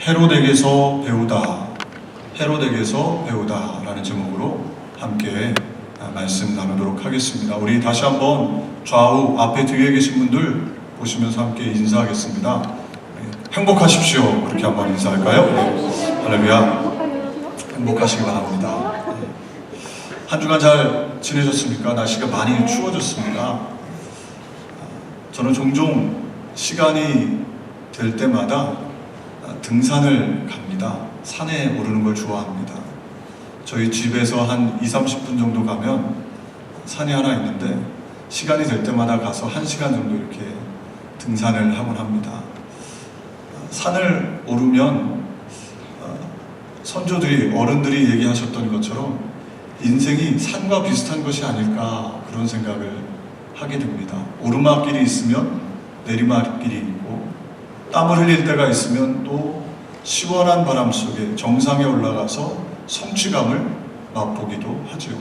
헤롯에게서 배우다, 헤롯에게서 배우다 라는 제목으로 함께 말씀 나누도록 하겠습니다. 우리 다시 한번 좌우 앞에 뒤에 계신 분들 보시면서 함께 인사하겠습니다. 행복하십시오. 그렇게 한번 인사할까요? 네. 할렐루야. 행복하시기 바랍니다. 한 주간 잘 지내셨습니까? 날씨가 많이 추워졌습니다. 저는 종종 시간이 될 때마다 등산을 갑니다. 산에 오르는 걸 좋아합니다. 저희 집에서 한 20-30분 정도 가면 산이 하나 있는데 시간이 될 때마다 가서 1시간 정도 이렇게 등산을 하곤 합니다. 산을 오르면 선조들이, 어른들이 얘기하셨던 것처럼 인생이 산과 비슷한 것이 아닐까 그런 생각을 하게 됩니다. 오르막길이 있으면 내리막길이 있고 땀을 흘릴 때가 있으면 또 시원한 바람 속에 정상에 올라가서 성취감을 맛보기도 하죠.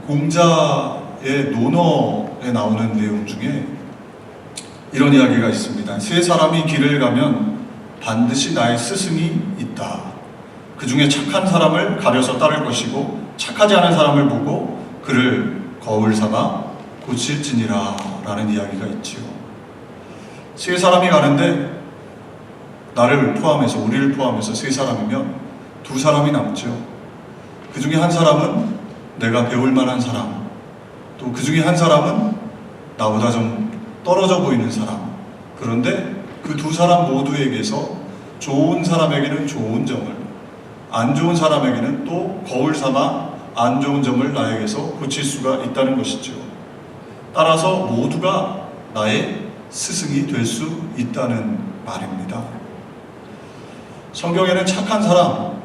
공자의 논어에 나오는 내용 중에 이런 이야기가 있습니다. 세 사람이 길을 가면 반드시 나의 스승이 있다. 그 중에 착한 사람을 가려서 따를 것이고 착하지 않은 사람을 보고 그를 거울 삼아 고칠지니라 라는 이야기가 있지요. 세 사람이 가는데 나를 포함해서, 우리를 포함해서 세 사람이면 두 사람이 남죠. 그 중에 한 사람은 내가 배울 만한 사람, 또 그 중에 한 사람은 나보다 좀 떨어져 보이는 사람. 그런데 그 두 사람 모두에게서 좋은 사람에게는 좋은 점을, 안 좋은 사람에게는 또 거울 삼아 안 좋은 점을 나에게서 고칠 수가 있다는 것이죠. 따라서 모두가 나의 스승이 될 수 있다는 말입니다. 성경에는 착한 사람,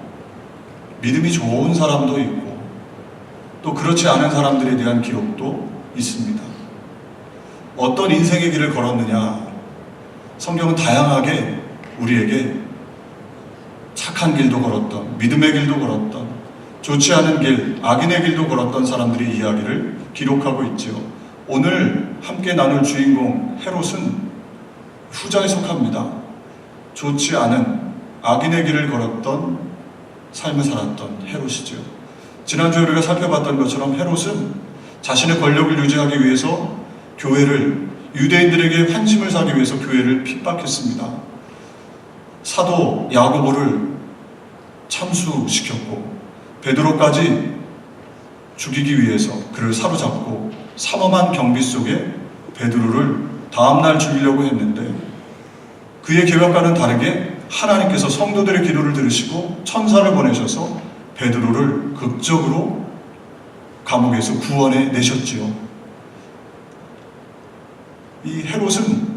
믿음이 좋은 사람도 있고 또 그렇지 않은 사람들에 대한 기록도 있습니다. 어떤 인생의 길을 걸었느냐? 성경은 다양하게 우리에게 착한 길도 걸었던, 믿음의 길도 걸었던, 좋지 않은 길, 악인의 길도 걸었던 사람들의 이야기를 기록하고 있죠. 오늘 함께 나눌 주인공 헤롯은 후자에 속합니다. 좋지 않은 악인의 길을 걸었던 삶을 살았던 헤롯이죠. 지난주에 우리가 살펴봤던 것처럼 헤롯은 자신의 권력을 유지하기 위해서 교회를, 유대인들에게 환심을 사기 위해서 교회를 핍박했습니다. 사도 야고보를 참수시켰고 베드로까지 죽이기 위해서 그를 사로잡고 삼엄한 경비 속에 베드로를 다음날 죽이려고 했는데 그의 계획과는 다르게 하나님께서 성도들의 기도를 들으시고 천사를 보내셔서 베드로를 극적으로 감옥에서 구원해 내셨지요. 이 헤롯은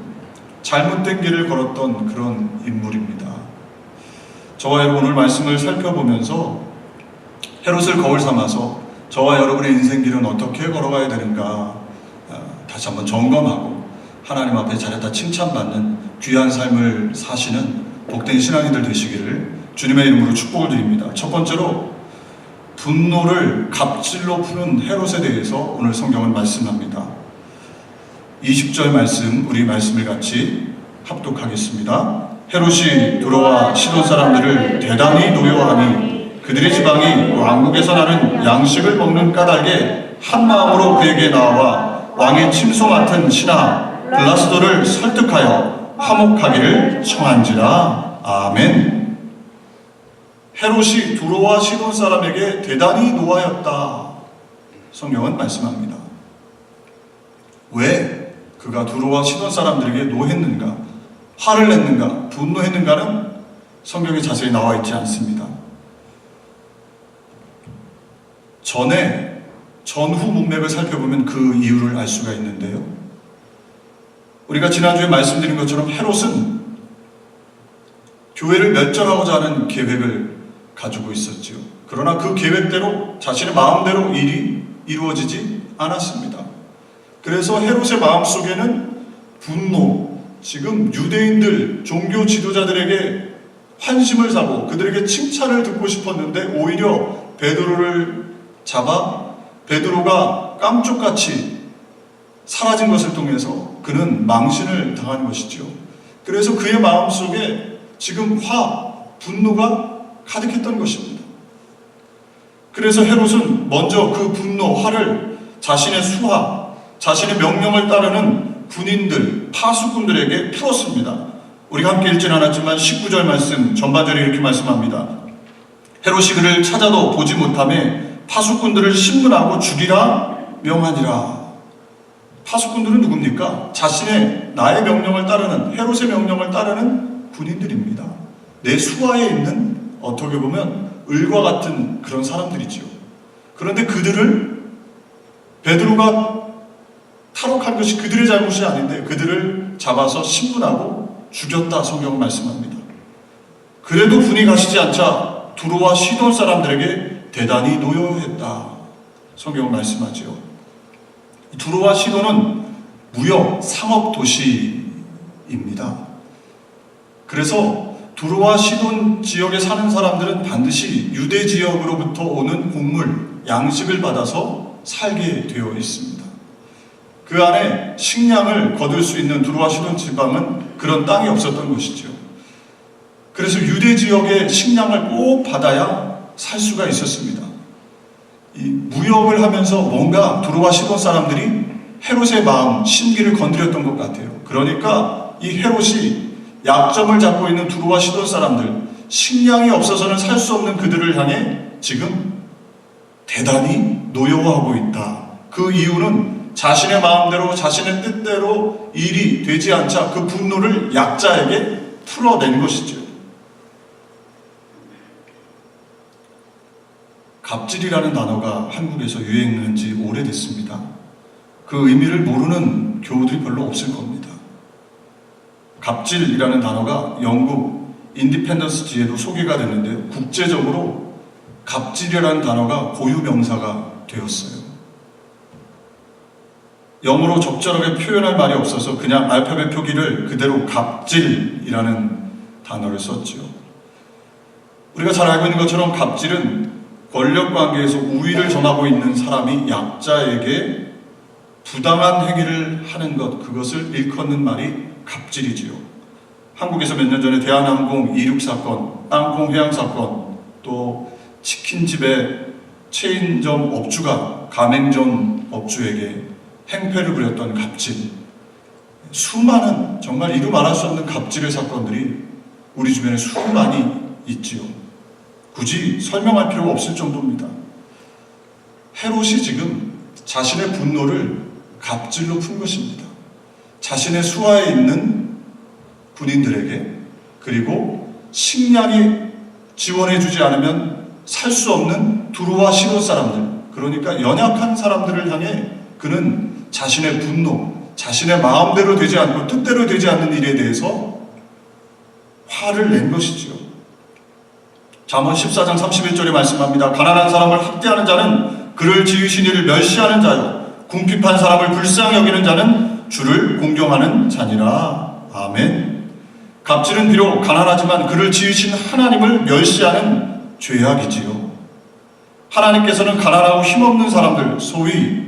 잘못된 길을 걸었던 그런 인물입니다. 저와 여러분 오늘 말씀을 살펴보면서 헤롯을 거울 삼아서 저와 여러분의 인생길은 어떻게 걸어가야 되는가 다시 한번 점검하고 하나님 앞에 잘했다 칭찬받는 귀한 삶을 사시는 복된 신앙인들 되시기를 주님의 이름으로 축복을 드립니다. 첫 번째로 분노를 갑질로 푸는 헤롯에 대해서 오늘 성경은 말씀합니다. 20절 말씀, 우리 말씀을 같이 합독하겠습니다. 헤롯이 두로와 시돈 사람들을 대단히 노여하니 그들의 지방이 왕국에서 나는 양식을 먹는 까닭에 한 마음으로 그에게 나와 왕의 침소 맡은 신하 블라스도를 설득하여 화목하기를 청한지라. 아멘. 헤롯이 두로와 시돈 사람에게 대단히 노하였다. 성경은 말씀합니다. 왜 그가 두로와 시돈 사람들에게 노했는가, 화를 냈는가, 분노했는가는 성경에 자세히 나와 있지 않습니다. 전후 문맥을 살펴보면 그 이유를 알 수가 있는데요. 우리가 지난주에 말씀드린 것처럼 헤롯은 교회를 멸절하고자 하는 계획을 가지고 있었지요. 그러나 그 계획대로 자신의 마음대로 일이 이루어지지 않았습니다. 그래서 헤롯의 마음속에는 분노, 지금 유대인들, 종교 지도자들에게 환심을 사고 그들에게 칭찬을 듣고 싶었는데 오히려 베드로를 잡아 베드로가 깜쪽같이 사라진 것을 통해서 그는 망신을 당한 것이죠. 그래서 그의 마음속에 지금 분노가 가득했던 것입니다. 그래서 헤롯은 먼저 그 분노, 화를 자신의 수하, 자신의 명령을 따르는 군인들, 파수꾼들에게 풀었습니다. 우리가 함께 읽진 않았지만 19절 말씀 전반절에 이렇게 말씀합니다. 헤롯이 그를 찾아도 보지 못하매 파수꾼들을 신문하고 죽이라 명하니라. 파수꾼들은 누굽니까? 나의 명령을 따르는, 헤롯의 명령을 따르는 군인들입니다. 내 수하에 있는 어떻게 보면 을과 같은 그런 사람들이지요. 그런데 그들을 베드로가 탈옥한 것이 그들의 잘못이 아닌데 그들을 잡아서 신문하고 죽였다 성경은 말씀합니다. 그래도 분이 가시지 않자 두로와 시돈 사람들에게 대단히 노여했다 성경은 말씀하지요. 두로와 시돈은 무역, 상업 도시입니다. 그래서 두로와 시돈 지역에 사는 사람들은 반드시 유대 지역으로부터 오는 곡물, 양식을 받아서 살게 되어 있습니다. 그 안에 식량을 거둘 수 있는 두로와 시돈 지방은 그런 땅이 없었던 것이죠. 그래서 유대 지역의 식량을 꼭 받아야 살 수가 있었습니다. 이 무역을 하면서 뭔가 두로와 시돈 사람들이 헤롯의 마음, 심기를 건드렸던 것 같아요. 그러니까 이 헤롯이 약점을 잡고 있는 두로와 시돈 사람들, 식량이 없어서는 살 수 없는 그들을 향해 지금 대단히 노여워하고 있다. 그 이유는 자신의 마음대로, 자신의 뜻대로 일이 되지 않자 그 분노를 약자에게 풀어낸 것이죠. 갑질이라는 단어가 한국에서 유행한 지 오래됐습니다. 그 의미를 모르는 교우들이 별로 없을 겁니다. 갑질이라는 단어가 영국 인디펜던스지에도 소개가 됐는데요. 국제적으로 갑질이라는 단어가 고유명사가 되었어요. 영어로 적절하게 표현할 말이 없어서 그냥 알파벳 표기를 그대로 갑질이라는 단어를 썼죠. 우리가 잘 알고 있는 것처럼 갑질은 권력 관계에서 우위를 점하고 있는 사람이 약자에게 부당한 행위를 하는 것, 그것을 일컫는 말이 갑질이지요. 한국에서 몇 년 전에 대한항공 이륙 사건, 땅콩 회항 사건, 또 치킨집의 체인점 업주가 가맹점 업주에게 행패를 부렸던 갑질, 수많은 정말 이루 말할 수 없는 갑질의 사건들이 우리 주변에 수많이 있지요. 굳이 설명할 필요가 없을 정도입니다. 헤롯이 지금 자신의 분노를 갑질로 푼 것입니다. 자신의 수하에 있는 군인들에게, 그리고 식량이 지원해주지 않으면 살 수 없는 두로와 시돈 사람들, 그러니까 연약한 사람들을 향해 그는 자신의 분노, 자신의 마음대로 되지 않고 뜻대로 되지 않는 일에 대해서 화를 낸 것이지요. 잠언 14장 31절에 말씀합니다. 가난한 사람을 학대하는 자는 그를 지으신 이를 멸시하는 자요, 궁핍한 사람을 불쌍히 여기는 자는 주를 공경하는 자니라. 아멘. 갑질은 비록 가난하지만 그를 지으신 하나님을 멸시하는 죄악이지요. 하나님께서는 가난하고 힘없는 사람들, 소위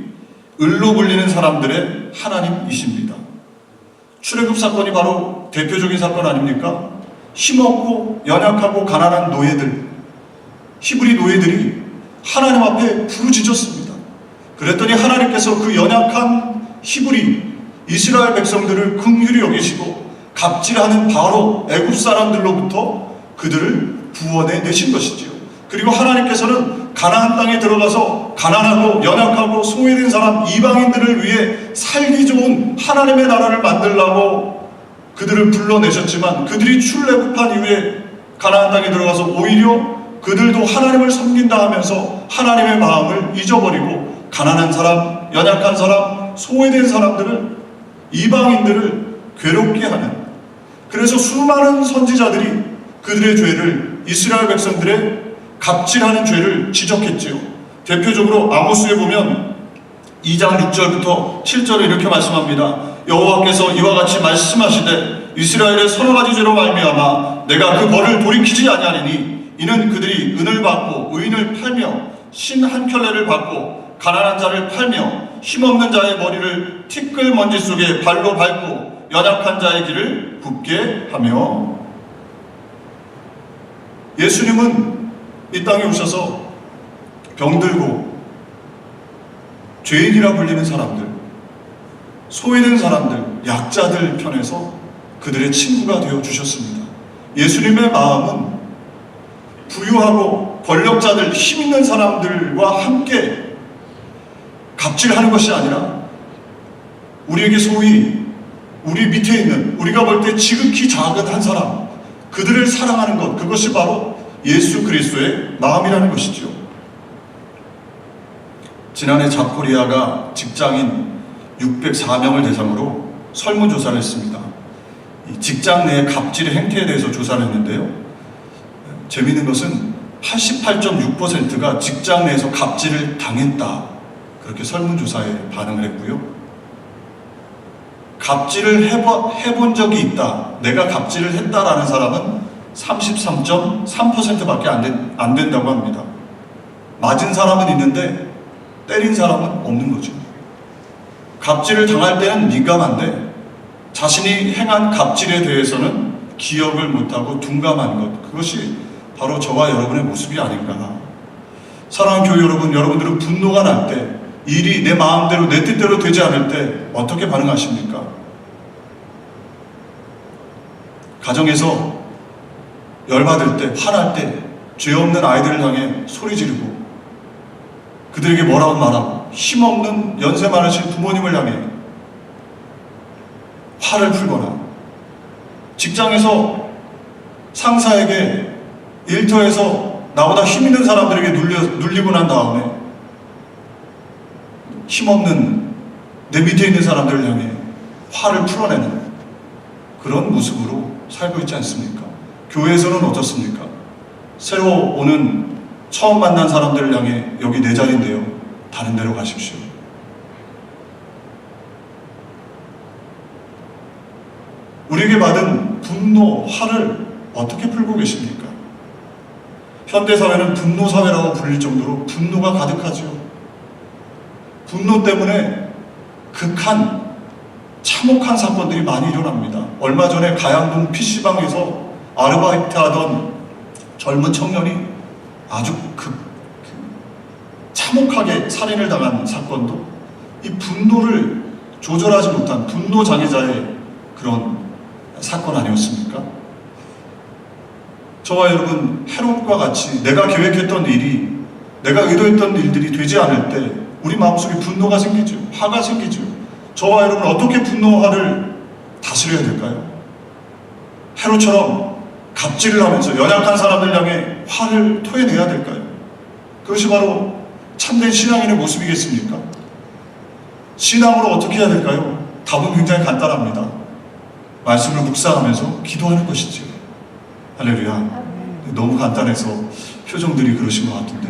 을로 불리는 사람들의 하나님이십니다. 출애굽 사건이 바로 대표적인 사건 아닙니까? 힘없고 연약하고 가난한 노예들, 히브리 노예들이 하나님 앞에 부르짖었습니다. 그랬더니 하나님께서 그 연약한 히브리 이스라엘 백성들을 긍휼히 여기시고 갑질하는 바로 애굽 사람들로부터 그들을 구원해 내신 것이지요. 그리고 하나님께서는 가나안 땅에 들어가서 가난하고 연약하고 소외된 사람, 이방인들을 위해 살기 좋은 하나님의 나라를 만들라고 그들을 불러내셨지만, 그들이 출애굽한 이후에 가나안 땅에 들어가서 오히려 그들도 하나님을 섬긴다 하면서 하나님의 마음을 잊어버리고 가난한 사람, 연약한 사람, 소외된 사람들을, 이방인들을 괴롭게 하는, 그래서 수많은 선지자들이 그들의 죄를, 이스라엘 백성들의 갑질하는 죄를 지적했지요. 대표적으로 아모스에 보면 2장 6절부터 7절에 이렇게 말씀합니다. 여호와께서 이와 같이 말씀하시되 이스라엘의 서너 가지 죄로 말미암아 내가 그 벌을 돌이키지 아니하리니 이는 그들이 은을 받고 의인을 팔며 신 한 켤레를 받고 가난한 자를 팔며 힘없는 자의 머리를 티끌 먼지 속에 발로 밟고 연약한 자의 길을 굽게 하며. 예수님은 이 땅에 오셔서 병들고 죄인이라 불리는 사람들, 소외된 사람들, 약자들 편에서 그들의 친구가 되어 주셨습니다. 예수님의 마음은 부유하고 권력자들, 힘 있는 사람들과 함께 갑질하는 것이 아니라 우리에게 소위 우리 밑에 있는, 우리가 볼 때 지극히 작은 한 사람, 그들을 사랑하는 것, 그것이 바로 예수 그리스도의 마음이라는 것이죠. 지난해 잡코리아가 직장인 604명을 대상으로 설문조사를 했습니다. 직장 내의 갑질의 행태에 대해서 조사를 했는데요, 재미있는 것은 88.6%가 직장 내에서 갑질을 당했다, 그렇게 설문조사에 반응을 했고요. 갑질을 해본 적이 있다, 내가 갑질을 했다라는 사람은 33.3%밖에 안 된다고 합니다. 맞은 사람은 있는데 때린 사람은 없는 거죠. 갑질을 당할 때는 민감한데 자신이 행한 갑질에 대해서는 기억을 못하고 둔감한 것, 그것이 바로 저와 여러분의 모습이 아닌가. 사랑하는 교회 여러분, 여러분들은 분노가 날 때, 일이 내 마음대로 내 뜻대로 되지 않을 때 어떻게 반응하십니까? 가정에서 열받을 때, 화날 때, 죄 없는 아이들을 향해 소리 지르고 그들에게 뭐라고 말하고, 힘없는 연세 많으신 부모님을 향해 화를 풀거나, 직장에서 상사에게 일터에서 나보다 힘 있는 사람들에게 눌리고 난 다음에 힘없는 내 밑에 있는 사람들을 향해 화를 풀어내는 그런 모습으로 살고 있지 않습니까? 교회에서는 어떻습니까? 새로 오는 처음 만난 사람들을 향해 여기 내 자리인데요, 다른 데로 가십시오. 우리에게 받은 분노, 화를 어떻게 풀고 계십니까? 현대사회는 분노사회라고 불릴 정도로 분노가 가득하죠. 분노 때문에 극한, 참혹한 사건들이 많이 일어납니다. 얼마 전에 가양동 PC방에서 아르바이트 하던 젊은 청년이 아주 참혹하게 살인을 당한 사건도 이 분노를 조절하지 못한 분노 장애자의 그런 사건 아니었습니까? 저와 여러분, 헤롯과 같이 내가 계획했던 일이, 내가 의도했던 일들이 되지 않을 때 우리 마음속에 분노가 생기죠. 화가 생기죠. 저와 여러분, 어떻게 분노화를 다스려야 될까요? 헤롯처럼 갑질을 하면서 연약한 사람들 향해 화를 토해내야 될까요? 그것이 바로 참된 신앙인의 모습이겠습니까? 신앙으로 어떻게 해야 될까요? 답은 굉장히 간단합니다. 말씀을 묵상하면서 기도하는 것이죠. 할렐루야. 너무 간단해서 표정들이 그러신 것 같은데,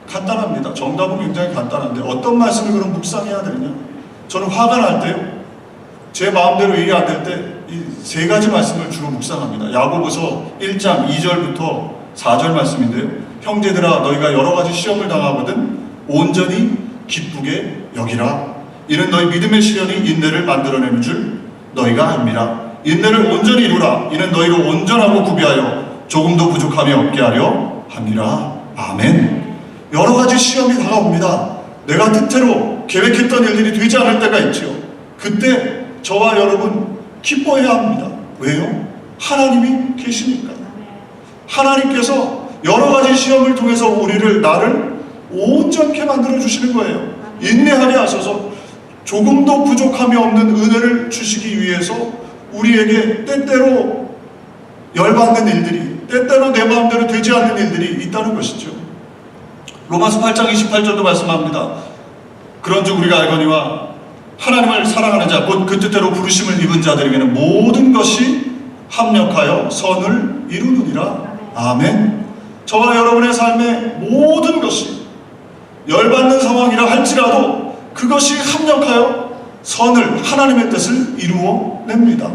간단합니다. 정답은 굉장히 간단한데 어떤 말씀을 그럼 묵상해야 되느냐? 저는 화가 날 때요, 제 마음대로 얘기 안 될 때 이 세 가지 말씀을 주로 묵상합니다. 야고보서 1장 2절부터 4절 말씀인데요, 형제들아, 너희가 여러 가지 시험을 당하거든 온전히 기쁘게 여기라. 이는 너희 믿음의 시련이 인내를 만들어내는 줄 너희가 압니다. 인내를 온전히 이루라. 이는 너희를 온전하고 구비하여 조금도 부족함이 없게 하려 함이라. 아멘. 여러 가지 시험이 다가옵니다. 내가 뜻대로 계획했던 일들이 되지 않을 때가 있죠. 그때 저와 여러분 기뻐해야 합니다. 왜요? 하나님이 계시니까. 하나님께서 여러 가지 시험을 통해서 나를 온전케 만들어 주시는 거예요. 인내하게 하셔서 조금도 부족함이 없는 은혜를 주시기 위해서 우리에게 때때로 열받는 일들이, 때때로 내 마음대로 되지 않는 일들이 있다는 것이죠. 로마서 8장 28절도 말씀합니다. 그런즉 우리가 알거니와 하나님을 사랑하는 자, 곧 그 뜻대로 부르심을 입은 자들에게는 모든 것이 합력하여 선을 이루느니라. 아멘. 저와 여러분의 삶의 모든 것이 열받는 상황이라 할지라도 그것이 합력하여 선을, 하나님의 뜻을 이루어냅니다.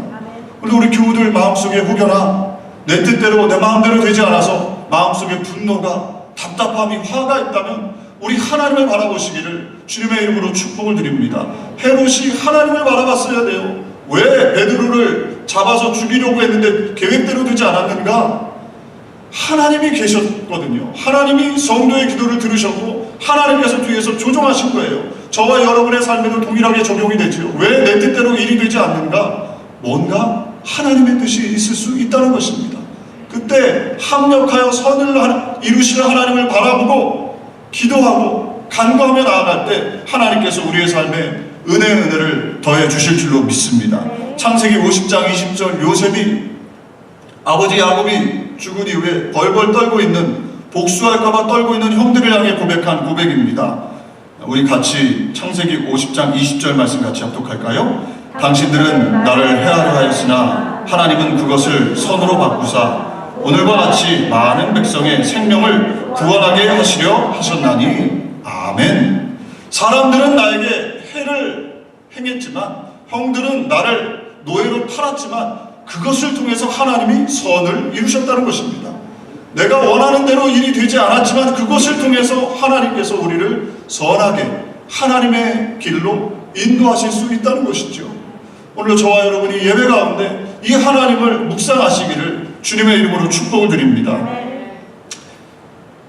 그리고 우리 교우들 마음속에 혹여나 내 뜻대로 내 마음대로 되지 않아서 마음속에 분노가, 답답함이, 화가 있다면 우리 하나님을 바라보시기를 주님의 이름으로 축복을 드립니다. 헤롯이 하나님을 바라봤어야 돼요. 왜 베드로를 잡아서 죽이려고 했는데 계획대로 되지 않았는가? 하나님이 계셨거든요. 하나님이 성도의 기도를 들으셨고 하나님께서 뒤에서 조종하신 거예요. 저와 여러분의 삶에도 동일하게 적용이 되죠. 왜 내 뜻대로 일이 되지 않는가? 뭔가 하나님의 뜻이 있을 수 있다는 것입니다. 그때 합력하여 선을 이루시는 하나님을 바라보고 기도하고 간구하며 나아갈 때 하나님께서 우리의 삶에 은혜를 더해 주실 줄로 믿습니다. 창세기 50장 20절 요셉이 아버지 야곱이 죽은 이후에 벌벌 떨고 있는 복수할까봐 떨고 있는 형들을 향해 고백한 고백입니다. 우리 같이 창세기 50장 20절 말씀 같이 합독할까요? 당신들은 나를 해하려 하였으나 하나님은 그것을 선으로 바꾸사 오늘과 같이 많은 백성의 생명을 구원하게 하시려 하셨나니 아멘. 사람들은 나에게 해를 행했지만 형들은 나를 노예로 팔았지만 그것을 통해서 하나님이 선을 이루셨다는 것입니다. 내가 원하는 대로 일이 되지 않았지만 그것을 통해서 하나님께서 우리를 선하게 하나님의 길로 인도하실 수 있다는 것이죠. 오늘 저와 여러분이 예배 가운데 이 하나님을 묵상하시기를 주님의 이름으로 축복을 드립니다.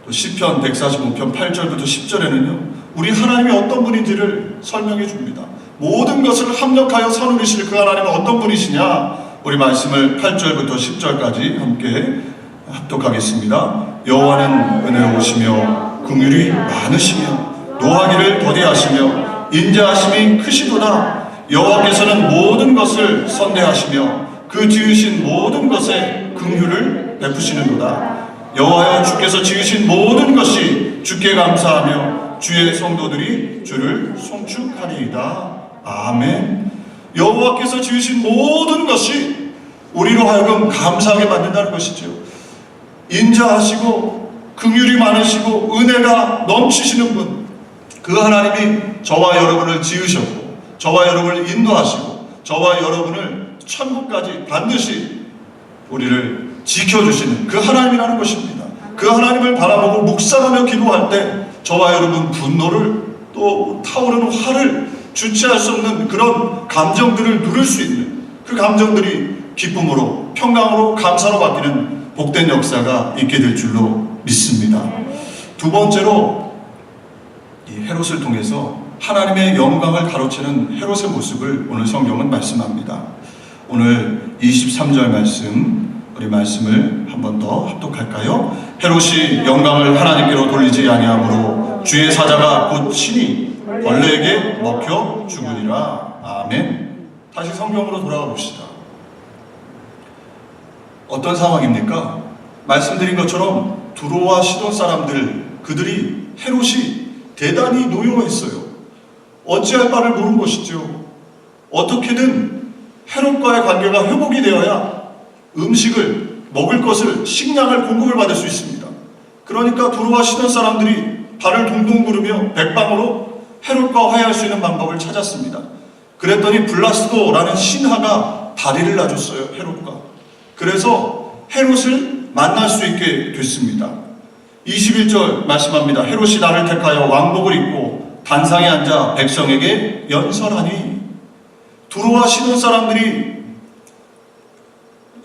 또 시편 145편 8절부터 10절에는요 우리 하나님이 어떤 분인지를 설명해 줍니다. 모든 것을 합력하여 선으리실 그 하나님은 어떤 분이시냐? 우리 말씀을 8절부터 10절까지 함께 합독하겠습니다. 여호와는 은혜로우시며 긍휼이 많으시며 노하기를 더디하시며 인자하심이 크시도다. 여호와께서는 모든 것을 선대하시며 그 지으신 모든 것에 긍휼을 베푸시는도다. 여호와여 주께서 지으신 모든 것이 주께 감사하며 주의 성도들이 주를 송축하리이다. 아멘. 여호와께서 지으신 모든 것이 우리로 하여금 감사하게 만든다는 것이죠. 인자하시고 긍휼이 많으시고 은혜가 넘치시는 분, 그 하나님이 저와 여러분을 지으셨고 저와 여러분을 인도하시고 저와 여러분을 천국까지 반드시 우리를 지켜주시는 그 하나님이라는 것입니다. 그 하나님을 바라보고 묵상하며 기도할 때 저와 여러분 분노를 또 타오르는 화를 주체할 수 없는 그런 감정들을 누릴 수 있는 그 감정들이 기쁨으로 평강으로 감사로 바뀌는 복된 역사가 있게 될 줄로 믿습니다. 두 번째로 이 헤롯을 통해서 하나님의 영광을 가로채는 헤롯의 모습을 오늘 성경은 말씀합니다. 오늘 23절 말씀 우리 말씀을 한 번 더 합독할까요? 헤롯이 영광을 하나님께로 돌리지 아니하므로 주의 사자가 곧 친히 벌레에게 먹혀 죽으리라. 아멘. 다시 성경으로 돌아가 봅시다. 어떤 상황입니까? 말씀드린 것처럼 두로와 시돈 사람들 그들이 헤롯이 대단히 노여워했어요. 어찌할 바를 모른 것이죠. 어떻게든 헤롯과의 관계가 회복이 되어야 음식을 먹을 것을 식량을 공급을 받을 수 있습니다. 그러니까 두로와 시돈 사람들이 발을 동동 구르며 백방으로 헤롯과 화해할 수 있는 방법을 찾았습니다. 그랬더니 블라스도라는 신하가 다리를 놔줬어요. 헤롯과. 그래서 헤롯을 만날 수 있게 됐습니다. 21절 말씀합니다. 헤롯이 나를 택하여 왕복을 입고 단상에 앉아 백성에게 연설하니. 두로와 시돈 사람들이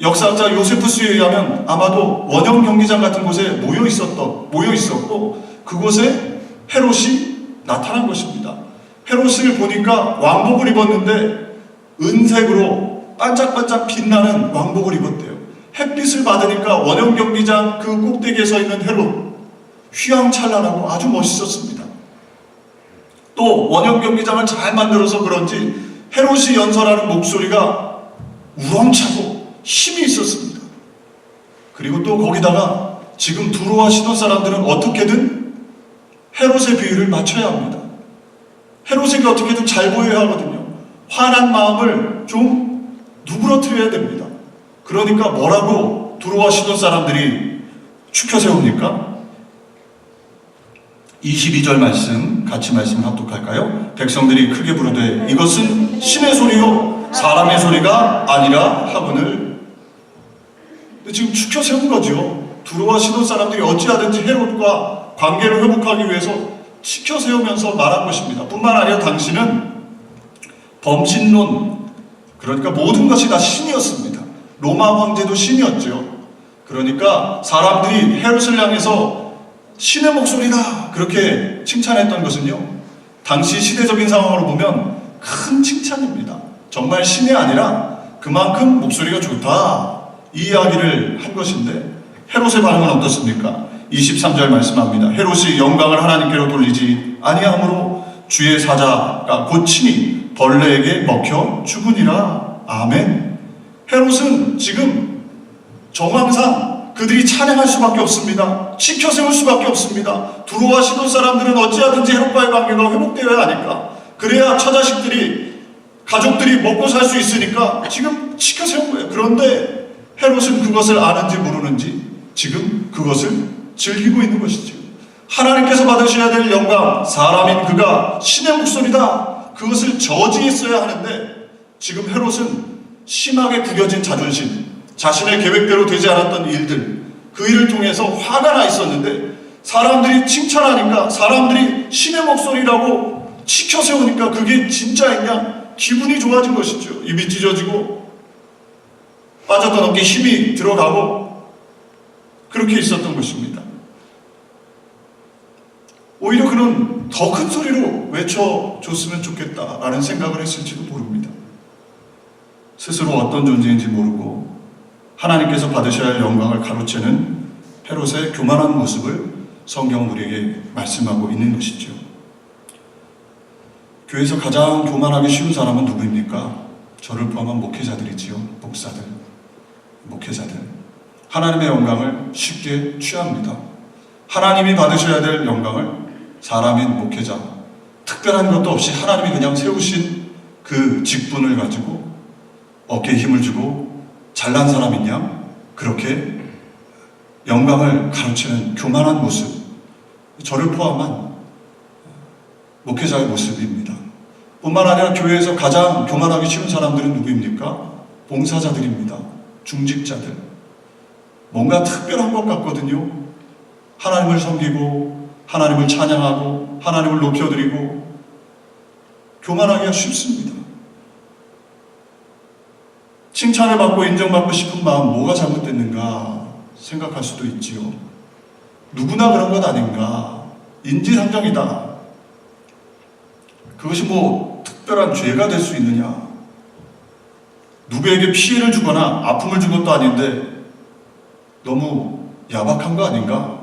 역사학자 요세푸스에 의하면 아마도 원형 경기장 같은 곳에 모여 있었고 그곳에 헤롯이 나타난 것입니다. 헤롯을 보니까 왕복을 입었는데 은색으로 반짝반짝 빛나는 왕복을 입었대요. 햇빛을 받으니까 원형 경기장 그 꼭대기에 서 있는 헤롯 휘황찬란하고 아주 멋있었습니다. 또 원형 경기장을 잘 만들어서 그런지 헤롯이 연설하는 목소리가 우렁차고 힘이 있었습니다. 그리고 또 거기다가 지금 두로와 시돈 사람들은 어떻게든 헤롯의 비율을 맞춰야 합니다. 헤롯에게 어떻게든 잘 보여야 하거든요. 화난 마음을 좀 누그러뜨려야 됩니다. 그러니까 뭐라고 두로와 시돈 사람들이 추켜 세웁니까? 22절 말씀 같이 말씀 합독할까요? 백성들이 크게 부르되 이것은 신의 소리요 사람의 소리가 아니라 하거늘. 지금 추켜 세운 거죠. 두로와 시돈 사람들이 어찌하든지 헤롯과 관계를 회복하기 위해서 치켜 세우면서 말한 것입니다. 뿐만 아니라 당신은 범신론, 그러니까 모든 것이 다 신이었습니다. 로마 황제도 신이었죠. 그러니까 사람들이 헤롯을 향해서 신의 목소리다 그렇게 칭찬했던 것은요, 당시 시대적인 상황으로 보면 큰 칭찬입니다. 정말 신이 아니라 그만큼 목소리가 좋다 이 이야기를 한 것인데, 헤롯의 반응은 어떻습니까? 23절 말씀합니다. 헤롯이 영광을 하나님께로 돌리지 아니하므로 주의 사자가 곧 친히 벌레에게 먹혀 죽으니라. 아멘. 헤롯은 지금 정황상 그들이 찬양할 수밖에 없습니다. 지켜 세울 수밖에 없습니다. 두로와 시돈 사람들은 어찌하든지 헤롯과의 관계가 회복되어야 하니까, 그래야 처자식들이, 가족들이 먹고 살 수 있으니까 지금 지켜 세운 거예요. 그런데 헤롯은 그것을 아는지 모르는지 지금 그것을 즐기고 있는 것이죠. 하나님께서 받으셔야 될 영광, 사람인 그가 신의 목소리다, 그것을 저지했어야 하는데, 지금 헤롯은 심하게 구겨진 자존심, 자신의 계획대로 되지 않았던 일들, 그 일을 통해서 화가 나 있었는데, 사람들이 칭찬하니까, 사람들이 신의 목소리라고 지켜 세우니까 그게 진짜이냐? 기분이 좋아진 것이죠. 입이 찢어지고 빠져나오게 힘이 들어가고 그렇게 있었던 것입니다. 오히려 그는 더 큰 소리로 외쳐줬으면 좋겠다라는 생각을 했을지도 모릅니다. 스스로 어떤 존재인지 모르고 하나님께서 받으셔야 할 영광을 가로채는 헤롯의 교만한 모습을 성경은 우리에게 말씀하고 있는 것이죠. 교회에서 가장 교만하기 쉬운 사람은 누구입니까? 저를 포함한 목회자들이지요. 목사들, 목회자들. 하나님의 영광을 쉽게 취합니다. 하나님이 받으셔야 될 영광을 사람인 목회자, 특별한 것도 없이 하나님이 그냥 세우신 그 직분을 가지고 어깨에 힘을 주고 잘난 사람이냐? 그렇게 영광을 가로채는 교만한 모습, 저를 포함한 목회자의 모습입니다. 뿐만 아니라 교회에서 가장 교만하기 쉬운 사람들은 누구입니까? 봉사자들입니다. 중직자들. 뭔가 특별한 것 같거든요. 하나님을 섬기고 하나님을 찬양하고 하나님을 높여드리고 교만하기가 쉽습니다. 칭찬을 받고 인정받고 싶은 마음, 뭐가 잘못됐는가 생각할 수도 있지요. 누구나 그런 것 아닌가, 인지상정이다. 그것이 뭐 특별한 죄가 될 수 있느냐, 누구에게 피해를 주거나 아픔을 준 것도 아닌데 너무 야박한 거 아닌가?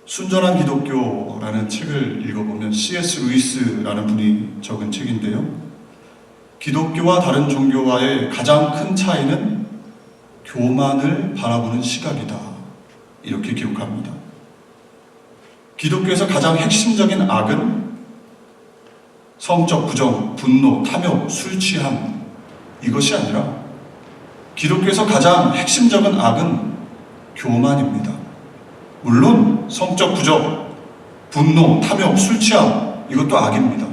순전한 기독교라는 책을 읽어보면 C.S. 루이스라는 분이 적은 책인데요, 기독교와 다른 종교와의 가장 큰 차이는 교만을 바라보는 시각이다, 이렇게 기록합니다. 기독교에서 가장 핵심적인 악은 성적 부정, 분노, 탐욕, 술 취함, 이것이 아니라 기독교에서 가장 핵심적인 악은 교만입니다. 물론 성적 부정, 분노, 탐욕, 술 취함, 이것도 악입니다.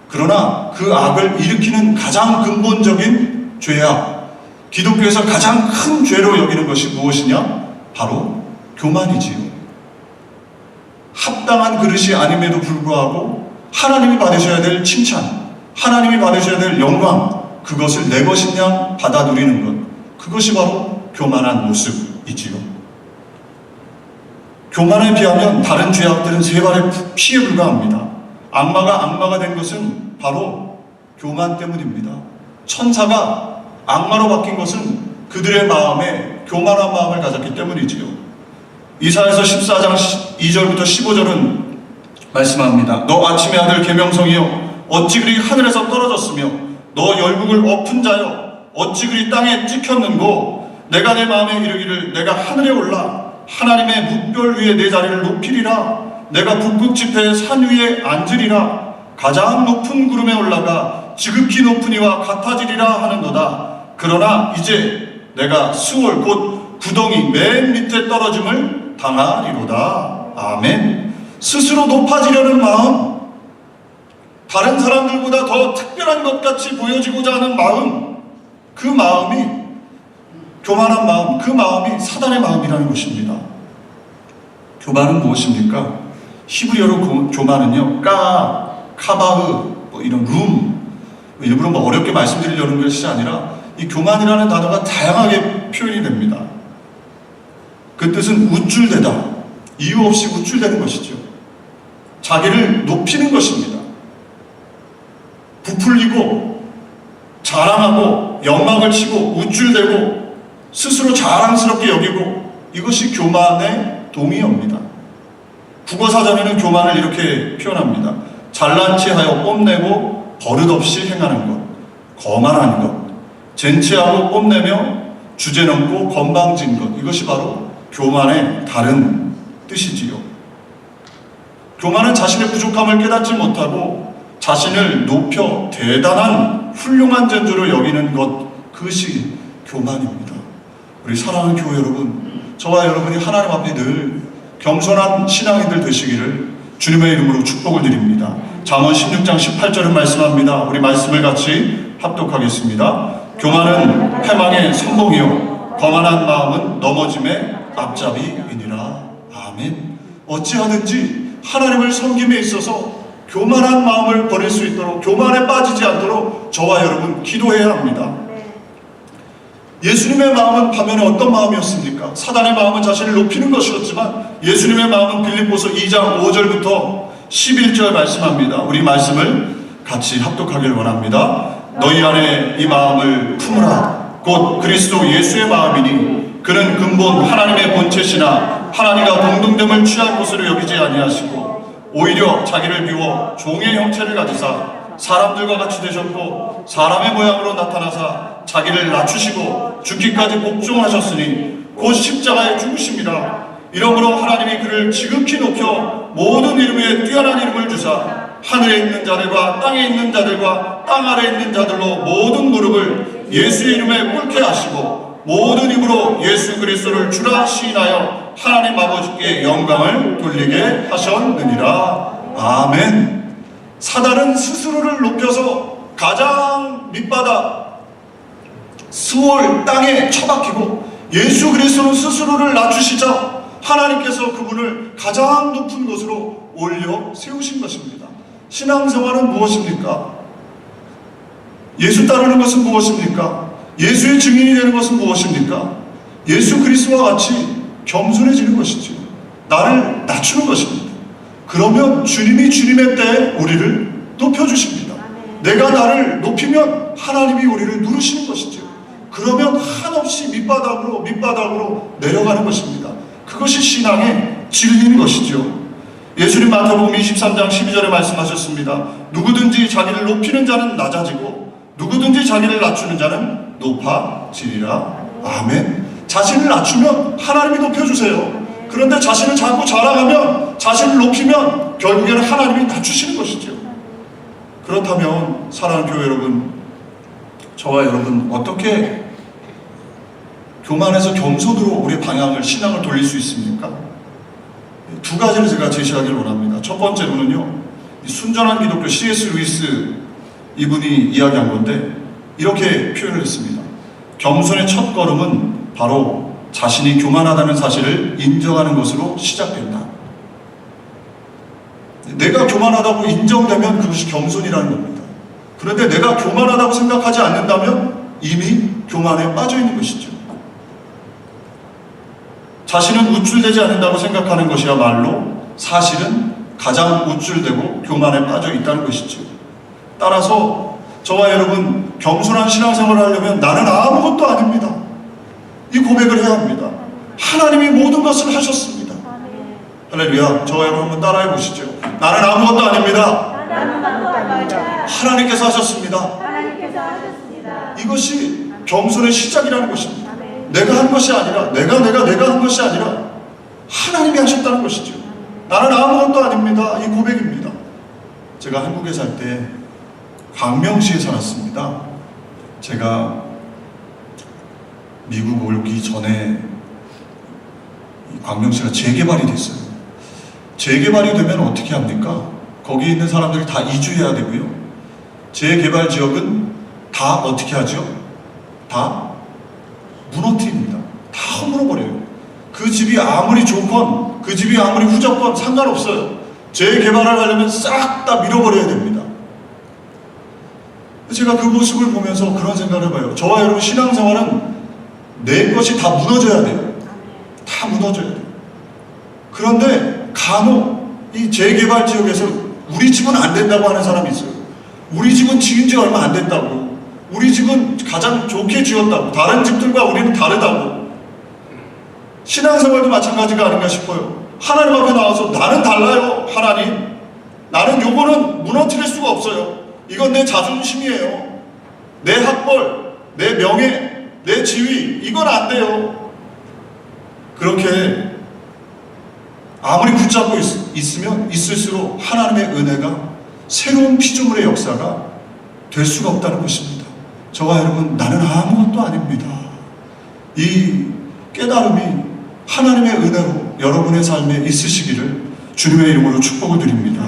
그러나 그 악을 일으키는 가장 근본적인 죄악, 기독교에서 가장 큰 죄로 여기는 것이 무엇이냐? 바로 교만이지요. 합당한 그릇이 아님에도 불구하고 하나님이 받으셔야 될 칭찬, 하나님이 받으셔야 될 영광, 그것을 내 것인 양 받아 누리는 것, 그것이 바로 교만한 모습이지요. 교만에 비하면 다른 죄악들은 세 발의 피에 불과합니다. 악마가 된 것은 바로 교만 때문입니다. 천사가 악마로 바뀐 것은 그들의 마음에 교만한 마음을 가졌기 때문이지요. 이사야서 14장 2절부터 15절은 말씀합니다. 너 아침의 아들 계명성이여, 어찌 그리 하늘에서 떨어졌으며 너 열국을 엎은 자여, 어찌 그리 땅에 찍혔는고, 내가 내 마음에 이르기를 내가 하늘에 올라 하나님의 묵별 위에 내 자리를 높이리라. 내가 북극 지폐의 산 위에 앉으리라. 가장 높은 구름에 올라가 지극히 높은 이와 같아지리라 하는도다. 그러나 이제 내가 수월 곧 구덩이 맨 밑에 떨어짐을 당하리로다. 아멘. 스스로 높아지려는 마음, 다른 사람들보다 더 특별한 것 같이 보여지고자 하는 마음, 그 마음이 교만한 마음, 그 마음이 사단의 마음이라는 것입니다. 교만은 무엇입니까? 히브리어로 교만은요, 카바흐, 이런 룸, 일부러 어렵게 말씀드리려는 것이 아니라 이 교만이라는 단어가 다양하게 표현이 됩니다. 그 뜻은 우쭐대다, 이유 없이 우쭐대는 것이죠. 자기를 높이는 것입니다. 부풀리고 자랑하고 영광을 치고 우쭐대고 스스로 자랑스럽게 여기고, 이것이 교만의 동의어입니다. 국어사전에는 교만을 이렇게 표현합니다. 잘난 체하여 뽐내고 버릇없이 행하는 것, 거만한 것, 젠체하고 뽐내며 주제넘고 건방진 것, 이것이 바로 교만의 다른 뜻이지요. 교만은 자신의 부족함을 깨닫지 못하고 자신을 높여 대단한 훌륭한 존재로 여기는 것, 그것이 교만입니다. 우리 사랑하는 교회 여러분, 저와 여러분이 하나님 앞에 늘 겸손한 신앙인들 되시기를 주님의 이름으로 축복을 드립니다. 잠언 16장 18절은 말씀합니다. 우리 말씀을 같이 합독하겠습니다. 교만은 패망의 선봉이요 거만한 마음은 넘어짐의 앞잡이이니라. 아멘. 어찌하든지 하나님을 섬김에 있어서 교만한 마음을 버릴 수 있도록, 교만에 빠지지 않도록 저와 여러분 기도해야 합니다. 예수님의 마음은 반면에 어떤 마음이었습니까? 사단의 마음은 자신을 높이는 것이었지만 예수님의 마음은 빌립보서 2장 5절부터 11절 말씀합니다. 우리 말씀을 같이 합독하길 원합니다. 너희 안에 이 마음을 품으라. 곧 그리스도 예수의 마음이니 그는 근본 하나님의 본체시나 하나님과 동등됨을 취할 것으로 여기지 아니하시고 오히려 자기를 비워 종의 형체를 가지사 사람들과 같이 되셨고 사람의 모양으로 나타나사 자기를 낮추시고 죽기까지 복종하셨으니 곧 십자가에 죽으심이라. 이러므로 하나님이 그를 지극히 높여 모든 이름 위에 뛰어난 이름을 주사 하늘에 있는 자들과 땅에 있는 자들과 땅 아래에 있는 자들로 모든 무릎을 예수의 이름에 꿇게 하시고 모든 입으로 예수 그리스도를 주라 시인하여 하나님 아버지께 영광을 돌리게 하셨느니라. 아멘. 사단은 스스로를 높여서 가장 밑바닥 스월 땅에 처박히고 예수 그리스도는 스스로를 낮추시자 하나님께서 그분을 가장 높은 곳으로 올려 세우신 것입니다. 신앙생활은 무엇입니까? 예수 따르는 것은 무엇입니까? 예수의 증인이 되는 것은 무엇입니까? 예수 그리스도와 같이 겸손해지는 것이죠. 나를 낮추는 것입니다. 그러면 주님이 주님의 때에 우리를 높여주십니다. 내가 나를 높이면 하나님이 우리를 누르시는 것이죠. 그러면 한없이 밑바닥으로 내려가는 것입니다. 그것이 신앙의 진리인 것이죠. 예수님 마태복음 23장 12절에 말씀하셨습니다. 누구든지 자기를 높이는 자는 낮아지고 누구든지 자기를 낮추는 자는 높아지리라. 아멘. 자신을 낮추면 하나님이 높여주세요. 그런데 자신을 자꾸 자랑하면, 자신을 높이면 결국에는 하나님이 낮추시는 것이죠. 그렇다면 사랑하는 교회 여러분, 저와 여러분 어떻게 교만에서 겸손으로 우리의 방향을, 신앙을 돌릴 수 있습니까? 두 가지를 제가 제시하기를 원합니다. 첫 번째로는요, 순전한 기독교 C.S. 루이스 이분이 이야기한 건데 이렇게 표현을 했습니다. 겸손의 첫 걸음은 바로 자신이 교만하다는 사실을 인정하는 것으로 시작된다. 내가 교만하다고 인정되면 그것이 겸손이라는 겁니다. 그런데 내가 교만하다고 생각하지 않는다면 이미 교만에 빠져 있는 것이죠. 자신은 우쭐대지 않는다고 생각하는 것이야말로 사실은 가장 우쭐대고 교만에 빠져 있다는 것이죠. 따라서 저와 여러분 겸손한 신앙생활을 하려면 나는 아무것도 아닙니다. 이 고백을 해야 합니다. 하나님이 모든 것을 하셨습니다. 할렐루야. 저와 여러분 한번 따라해 보시죠. 나는 아무것도 아닙니다. 하나님께서 하셨습니다. 이것이 겸손의 시작이라는 것입니다. 내가 한 것이 아니라 내가 한 것이 아니라 하나님이 하셨다는 것이죠. 나는 아무것도 아닙니다. 이 고백입니다. 제가 한국에 살 때 광명시에 살았습니다. 제가 미국 오기 전에 광명시가 재개발이 됐어요. 재개발이 되면 어떻게 합니까? 거기 있는 사람들이 다 이주해야 되고요. 재개발 지역은 다 어떻게 하죠? 다 무너뜨립니다. 다 허물어버려요. 그 집이 아무리 좋건 그 집이 아무리 후졌건 상관없어요. 재개발을 하려면 싹 다 밀어버려야 됩니다. 제가 그 모습을 보면서 그런 생각을 해봐요. 저와 여러분 신앙생활은 내 것이 다 무너져야 돼요. 다 무너져야 돼요. 그런데 간혹 이 재개발 지역에서 우리 집은 안 된다고 하는 사람이 있어요. 우리 집은 지은 지 얼마 안 됐다고. 우리 집은 가장 좋게 지었다고. 다른 집들과 우리는 다르다고. 신앙생활도 마찬가지가 아닌가 싶어요. 하나님 앞에 나와서 나는 달라요. 하나님. 나는 요거는 무너뜨릴 수가 없어요. 이건 내 자존심이에요. 내 학벌, 내 명예, 내 지위, 이건 안 돼요. 그렇게 아무리 붙잡고 있으면 있을수록 하나님의 은혜가 새로운 피조물의 역사가 될 수가 없다는 것입니다. 저와 여러분, 나는 아무것도 아닙니다. 이 깨달음이 하나님의 은혜로 여러분의 삶에 있으시기를 주님의 이름으로 축복을 드립니다.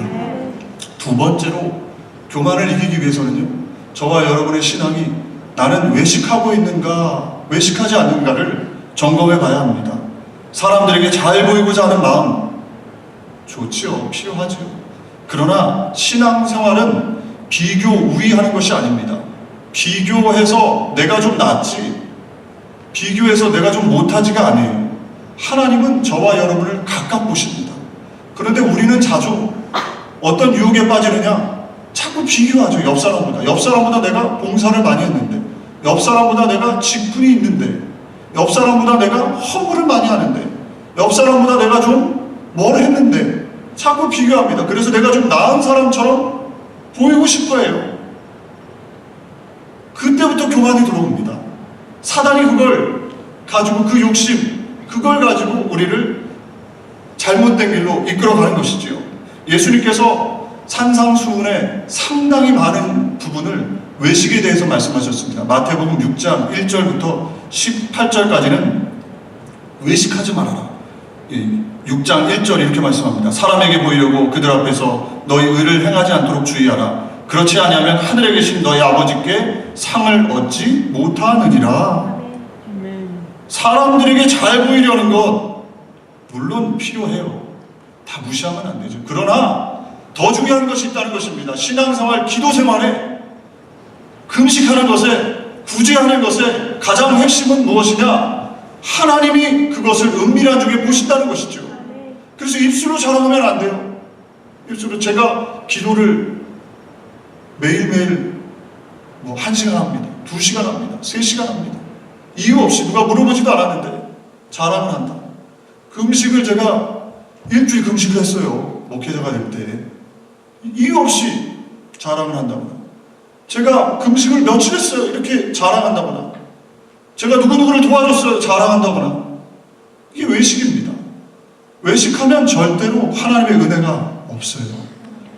두 번째로, 교만을 이기기 위해서는요, 저와 여러분의 신앙이 나는 외식하고 있는가 외식하지 않는가를 점검해 봐야 합니다. 사람들에게 잘 보이고자 하는 마음 좋지요, 필요하죠. 그러나 신앙생활은 비교 우위하는 것이 아닙니다. 비교해서 내가 좀 낫지, 비교해서 내가 좀 못하지가 아니에요. 하나님은 저와 여러분을 각각 보십니다. 그런데 우리는 자주 어떤 유혹에 빠지느냐, 자꾸 비교하죠. 옆 사람보다 내가 봉사를 많이 했는데, 옆 사람보다 내가 직분이 있는데, 옆 사람보다 내가 허물을 많이 하는데, 옆 사람보다 내가 좀 뭘 했는데, 자꾸 비교합니다. 그래서 내가 좀 나은 사람처럼 보이고 싶어 해요. 그때부터 교만이 들어옵니다. 사단이 그걸 가지고, 그 욕심, 그걸 가지고 우리를 잘못된 길로 이끌어가는 것이지요. 예수님께서 산상수훈의 상당히 많은 부분을 외식에 대해서 말씀하셨습니다. 마태복음 6장 1절부터 18절까지는 외식하지 말아라. 6장 1절 이렇게 말씀합니다. 사람에게 보이려고 그들 앞에서 너희 의를 행하지 않도록 주의하라. 그렇지 아니하면 하늘에 계신 너희 아버지께 상을 얻지 못하느니라. 사람들에게 잘 보이려는 것 물론 필요해요. 다 무시하면 안 되죠. 그러나 더 중요한 것이 있다는 것입니다. 신앙생활, 기도생활에, 금식하는 것에, 구제하는 것에 가장 핵심은 무엇이냐? 하나님이 그것을 은밀한 중에 보신다는 것이죠. 그래서 입술로 자랑하면 안 돼요. 입술로 제가 기도를 매일매일 1시간 합니다. 2시간 합니다. 3시간 합니다. 이유 없이, 누가 물어보지도 않았는데 자랑을 한다. 금식을 제가 일주일 금식을 했어요. 목회자가 될 때. 이유 없이 자랑을 한다거나, 제가 금식을 며칠 했어요. 이렇게 자랑한다거나, 제가 누구누구를 도와줬어요. 자랑한다거나. 이게 외식입니다. 외식하면 절대로 하나님의 은혜가 없어요.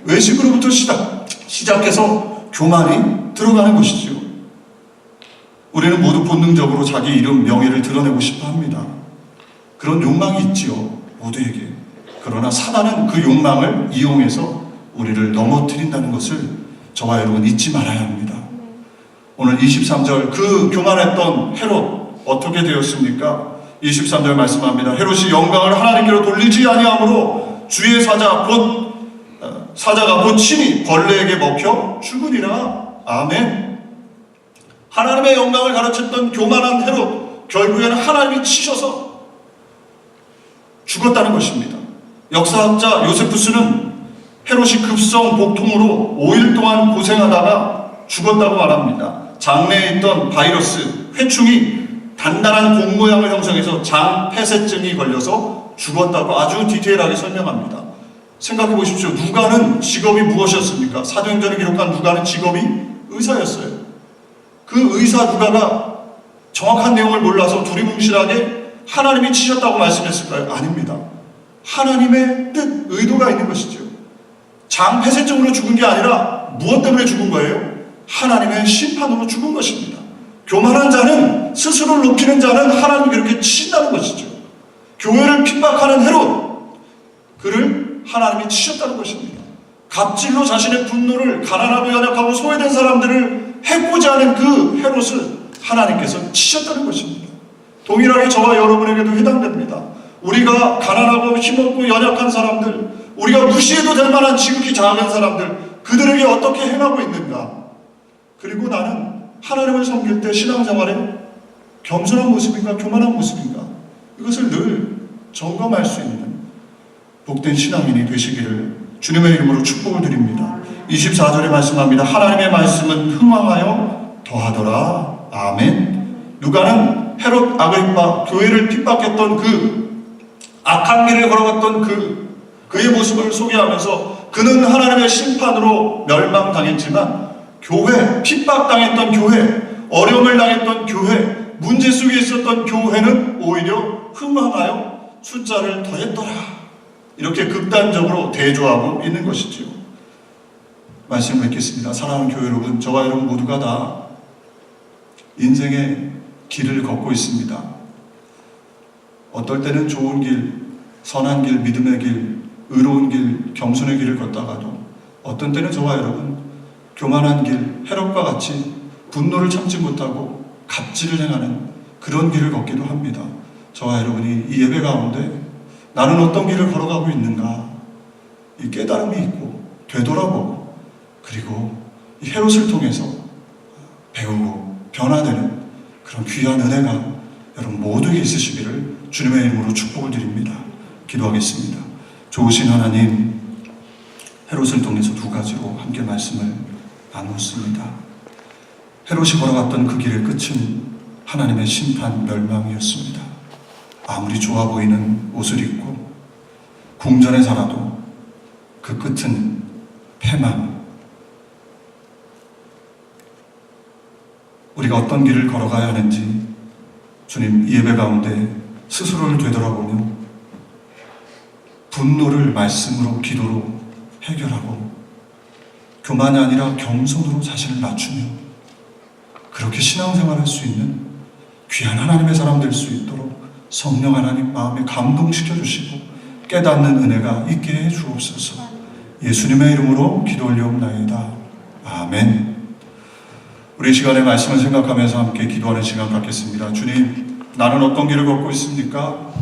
외식으로부터 시작해서 교만이 들어가는 것이지요. 우리는 모두 본능적으로 자기 이름, 명예를 드러내고 싶어 합니다. 그런 욕망이 있지요, 모두에게. 그러나 사단은 그 욕망을 이용해서 우리를 넘어뜨린다는 것을 저와 여러분 잊지 말아야 합니다. 오늘 23절, 그 교만했던 헤롯 어떻게 되었습니까? 23절 말씀합니다. 헤롯이 영광을 하나님께로 돌리지 아니하므로 주의 사자가 곧 친히 벌레에게 먹혀 죽으리라. 아멘. 하나님의 영광을 가르쳤던 교만한 헤롯, 결국에는 하나님이 치셔서 죽었다는 것입니다. 역사학자 요세푸스는 헤롯이 급성 복통으로 5일 동안 고생하다가 죽었다고 말합니다. 장내에 있던 바이러스, 회충이 단단한 공 모양을 형성해서 장폐쇄증이 걸려서 죽었다고 아주 디테일하게 설명합니다. 생각해 보십시오. 누가는 직업이 무엇이었습니까? 사도행전에 기록한 누가는 직업이 의사였어요. 그 의사 누가가 정확한 내용을 몰라서 두리뭉실하게 하나님이 치셨다고 말씀했을까요? 아닙니다. 하나님의 뜻, 의도가 있는 것이죠. 장폐쇄증으로 죽은 게 아니라 무엇 때문에 죽은 거예요? 하나님의 심판으로 죽은 것입니다. 교만한 자는, 스스로를 높이는 자는 하나님이 그렇게 치신다는 것이죠. 교회를 핍박하는 헤롯, 그를 하나님이 치셨다는 것입니다. 갑질로 자신의 분노를, 가난하고 연약하고 소외된 사람들을 해코지 하는 그 헤롯을 하나님께서 치셨다는 것입니다. 동일하게 저와 여러분에게도 해당됩니다. 우리가 가난하고 힘없고 연약한 사람들, 우리가 무시해도 될 만한 지극히 작은 사람들, 그들에게 어떻게 행하고 있는가? 그리고 나는 하나님을 섬길 때 신앙생활에 겸손한 모습인가 교만한 모습인가 이것을 늘 점검할 수 있는 복된 신앙인이 되시기를 주님의 이름으로 축복을 드립니다. 24절에 말씀합니다. 하나님의 말씀은 흥왕하여 더하더라. 아멘. 누가는 헤롯 아그리파 교회를 핍박했던 그 악한 길을 걸어갔던 그의 모습을 소개하면서 그는 하나님의 심판으로 멸망당했지만 교회, 핍박당했던 교회, 어려움을 당했던 교회, 문제 속에 있었던 교회는 오히려 흥황하여 숫자를 더했더라. 이렇게 극단적으로 대조하고 있는 것이지요. 말씀 뵙겠습니다. 사랑하는 교회 여러분, 저와 여러분 모두가 다 인생의 길을 걷고 있습니다. 어떨 때는 좋은 길, 선한 길, 믿음의 길, 의로운 길, 겸손의 길을 걷다가도 어떤 때는 저와 여러분 교만한 길, 헤롯과 같이 분노를 참지 못하고 갑질을 행하는 그런 길을 걷기도 합니다. 저와 여러분이 이 예배 가운데 나는 어떤 길을 걸어가고 있는가 이 깨달음이 있고 되돌아보고 그리고 이 헤롯을 통해서 배우고 변화되는 그런 귀한 은혜가 여러분 모두에게 있으시기를 주님의 이름으로 축복을 드립니다. 기도하겠습니다. 좋으신 하나님, 헤롯을 통해서 두 가지로 함께 말씀을 나누었습니다. 헤롯이 걸어갔던 그 길의 끝은 하나님의 심판 멸망이었습니다. 아무리 좋아 보이는 옷을 입고 궁전에 살아도 그 끝은 패망. 우리가 어떤 길을 걸어가야 하는지 주님 이 예배 가운데 스스로를 되돌아보며 분노를 말씀으로 기도로 해결하고 교만이 아니라 겸손으로 자신을 낮추며 그렇게 신앙생활을 할 수 있는 귀한 하나님의 사람 될 수 있도록 성령 하나님 마음에 감동시켜 주시고 깨닫는 은혜가 있게 해 주옵소서. 예수님의 이름으로 기도 올려옵나이다. 아멘. 우리 시간의 말씀을 생각하면서 함께 기도하는 시간 갖겠습니다. 주님, 나는 어떤 길을 걷고 있습니까?